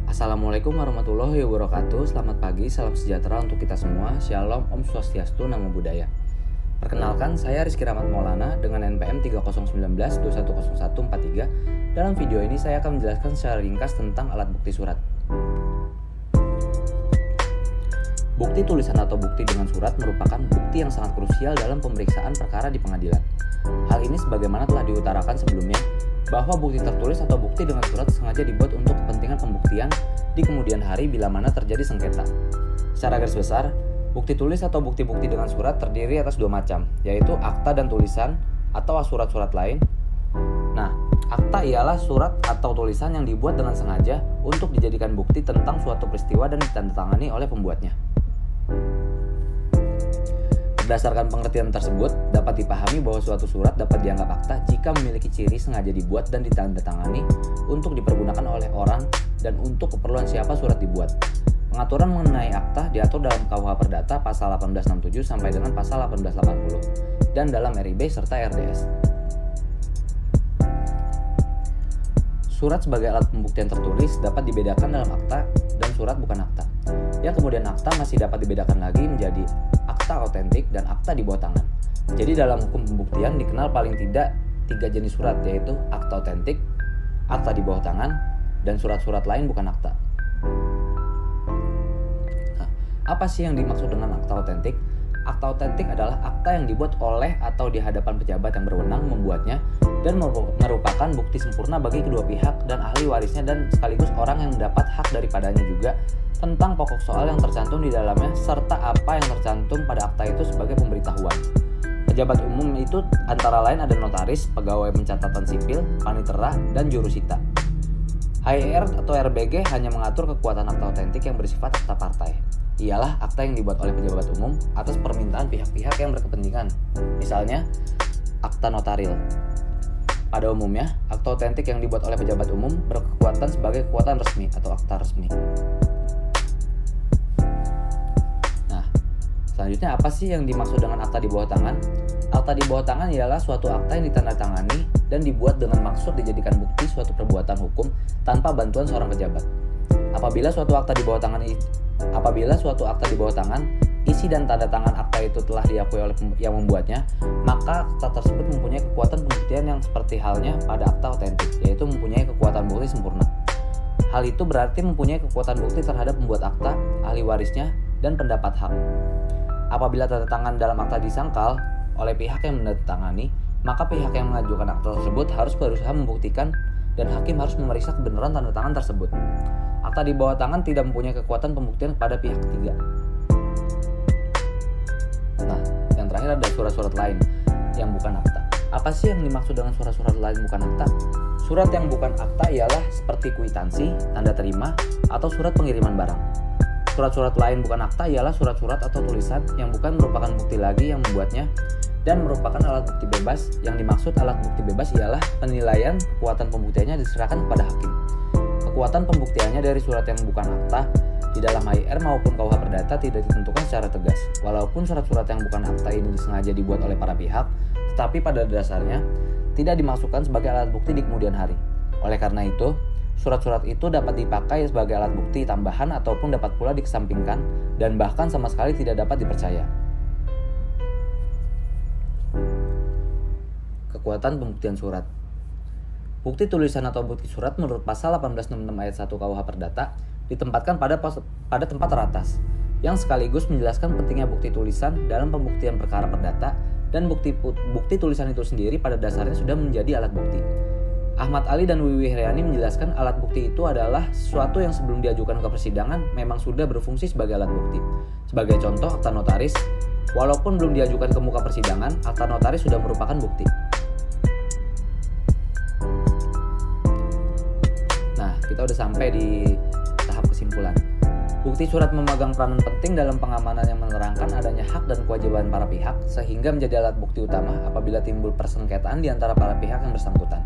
Assalamualaikum warahmatullahi wabarakatuh. Selamat pagi, salam sejahtera untuk kita semua. Shalom, Om Swastiastu, Namo Buddhaya. Perkenalkan, saya Rizky Rahmat Maulana dengan NPM 3019210143. Dalam video ini saya akan menjelaskan secara ringkas tentang alat bukti surat. Bukti tulisan atau bukti dengan surat merupakan bukti yang sangat krusial dalam pemeriksaan perkara di pengadilan. Hal ini sebagaimana telah diutarakan sebelumnya, bahwa bukti tertulis atau bukti dengan surat sengaja dibuat untuk kepentingan pembuktian di kemudian hari bila mana terjadi sengketa. Secara garis besar, bukti tulis atau bukti-bukti dengan surat terdiri atas dua macam, yaitu akta dan tulisan atau surat-surat lain. Nah, akta ialah surat atau tulisan yang dibuat dengan sengaja untuk dijadikan bukti tentang suatu peristiwa dan ditandatangani oleh pembuatnya. Berdasarkan pengertian tersebut, dapat dipahami bahwa suatu surat dapat dianggap akta jika memiliki ciri sengaja dibuat dan ditandatangani untuk dipergunakan oleh orang dan untuk keperluan siapa surat dibuat. Pengaturan mengenai akta diatur dalam KUH Perdata pasal 1867 sampai dengan pasal 1880 dan dalam RIB serta RDS. Surat sebagai alat pembuktian tertulis dapat dibedakan dalam akta dan surat bukan akta. Yang kemudian akta masih dapat dibedakan lagi menjadi akta otentik dan akta di bawah tangan. Jadi dalam hukum pembuktian dikenal paling tidak 3 jenis surat, yaitu akta otentik, akta di bawah tangan, dan surat-surat lain bukan akta. Nah, apa sih yang dimaksud dengan akta otentik? Akta otentik adalah akta yang dibuat oleh atau di hadapan pejabat yang berwenang membuatnya dan merupakan bukti sempurna bagi kedua pihak dan ahli warisnya dan sekaligus orang yang mendapat hak daripadanya juga tentang pokok soal yang tercantum di dalamnya serta apa yang tercantum pada akta itu sebagai pemberitahuan. Pejabat umum itu antara lain ada notaris, pegawai pencatatan sipil, panitera, dan jurusita. HIR atau RBG hanya mengatur kekuatan akta otentik yang bersifat akta partai. Ialah akta yang dibuat oleh pejabat umum atas permintaan pihak-pihak yang berkepentingan. Misalnya, akta notaril. Pada umumnya, akta otentik yang dibuat oleh pejabat umum berkekuatan sebagai kekuatan resmi atau akta resmi. Nah, selanjutnya apa sih yang dimaksud dengan akta di bawah tangan? Akta di bawah tangan ialah suatu akta yang ditandatangani dan dibuat dengan maksud dijadikan bukti suatu perbuatan hukum tanpa bantuan seorang pejabat. Apabila suatu akta di bawah tangan, isi dan tanda tangan akta itu telah diakui oleh yang membuatnya, maka akta tersebut mempunyai kekuatan pembuktian yang seperti halnya pada akta otentik, yaitu mempunyai kekuatan bukti sempurna. Hal itu berarti mempunyai kekuatan bukti terhadap pembuat akta, ahli warisnya, dan pendapat hak. Apabila tanda tangan dalam akta disangkal oleh pihak yang menandatangani, maka pihak yang mengajukan akta tersebut harus berusaha membuktikan dan hakim harus memeriksa kebenaran tanda tangan tersebut. Akta di bawah tangan tidak mempunyai kekuatan pembuktian pada pihak ketiga. Nah, yang terakhir ada surat-surat lain yang bukan akta. Apa sih yang dimaksud dengan surat-surat lain bukan akta? Surat yang bukan akta ialah seperti kwitansi, tanda terima, atau surat pengiriman barang. Surat-surat lain bukan akta ialah surat-surat atau tulisan yang bukan merupakan bukti lagi yang membuatnya dan merupakan alat bukti bebas. Yang dimaksud alat bukti bebas ialah penilaian kekuatan pembuktiannya diserahkan kepada hakim. Kekuatan pembuktiannya dari surat yang bukan akta di dalam HIR maupun KUH Perdata tidak ditentukan secara tegas. Walaupun surat-surat yang bukan akta ini disengaja dibuat oleh para pihak, tetapi pada dasarnya tidak dimasukkan sebagai alat bukti di kemudian hari. Oleh karena itu, surat-surat itu dapat dipakai sebagai alat bukti tambahan ataupun dapat pula dikesampingkan dan bahkan sama sekali tidak dapat dipercaya. Kekuatan pembuktian surat. Bukti tulisan atau bukti surat menurut pasal 1866 ayat 1 KUH Perdata ditempatkan pada tempat teratas, yang sekaligus menjelaskan pentingnya bukti tulisan dalam pembuktian perkara perdata dan bukti tulisan itu sendiri pada dasarnya sudah menjadi alat bukti. Ahmad Ali dan Wiwi Hriani menjelaskan alat bukti itu adalah sesuatu yang sebelum diajukan ke persidangan memang sudah berfungsi sebagai alat bukti. Sebagai contoh, akta notaris, walaupun belum diajukan ke muka persidangan, akta notaris sudah merupakan bukti. Nah, kita udah sampai di tahap kesimpulan. Bukti surat memegang peranan penting dalam pengamanan yang menerangkan adanya hak dan kewajiban para pihak sehingga menjadi alat bukti utama apabila timbul persengketaan di antara para pihak yang bersangkutan.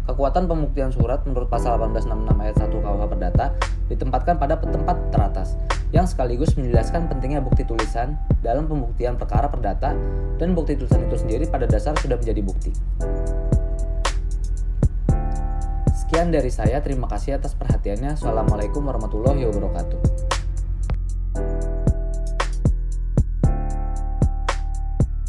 Kekuatan pembuktian surat menurut pasal 1866 ayat 1 KUH Perdata ditempatkan pada tempat teratas, yang sekaligus menjelaskan pentingnya bukti tulisan dalam pembuktian perkara perdata dan bukti tulisan itu sendiri pada dasar sudah menjadi bukti. Sekian dari saya, terima kasih atas perhatiannya. Assalamualaikum warahmatullahi wabarakatuh.